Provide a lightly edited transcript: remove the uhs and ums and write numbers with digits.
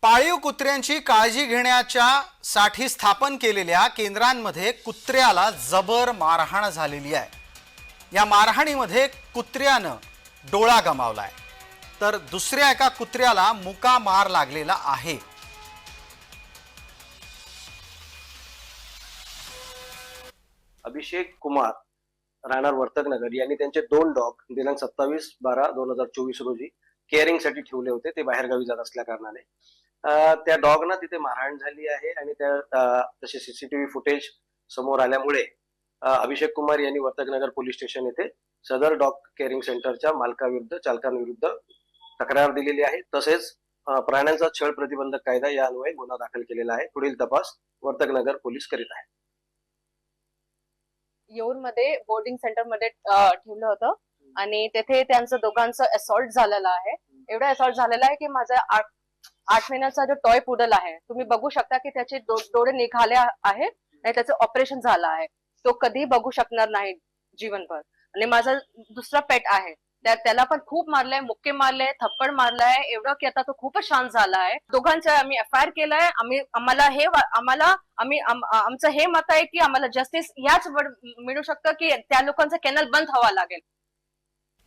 पाळीव कुत्र्यांची काळजी घेण्याच्या साठी स्थापन केलेल्या केंद्रांमध्ये कुत्र्याला जबर मारहाण झालेली आहे। या मारहाणीमध्ये कुत्र्यानं डोळा गमावलाय तर दुसऱ्या एका कुत्र्याला मुका मार लागलेला आहे। अभिषेक कुमार राहणार वर्तकनगर यांनी त्यांचे 2 डॉग दिनांक 27/12/2024 रोजी केअरिंग साठी ठेवले होते। ते बाहेरगावी जात असल्या कारणाने त्या डॉगना तिथे मारहाण झाली आहे आणि त्या तसे सीसीटीव्ही फुटेज समोर आल्यामुळे अभिषेक कुमार यांनी वर्तकनगर पोलीस स्टेशन येथे सदर डॉग केअरिंग सेंटरच्या मालकाविरुद्ध चालकांविरुद्ध तक्रार दिलेली आहे। तसेच प्राण्यांचा छळ प्रतिबंधक कायदा या अन्वये गुन्हा दाखल केलेला आहे। पुढील तपास वर्तकनगर पोलीस करीत आहेत। येऊरमध्ये बोर्डिंग सेंटर मध्ये ठेवलं होतं आणि तेथे त्यांचं दोघांचं असॉल्ट झालेलं आहे। एवढा असॉल्ट झालेला आहे की माझा 8 महिन्याचा जो टॉय पुडल आहे, तुम्ही बघू शकता की त्याचे डोळे निघाले आहेत आणि त्याचं ऑपरेशन झालं आहे। तो कधी बघू शकणार नाही जीवनभर। आणि माझा दुसरा पेट आहे त्याला पण खूप मारलंय, मुक्के मारले, थप्पड मारलाय, एवढं की आता तो खूपच शांत झाला आहे। दोघांचं आम्ही एफआयआर केलाय। आमचं हे मत आहे की आम्हाला जस्टिस याच मिळू शकतं की त्या लोकांचं कॅनल बंद व्हावं लागेल।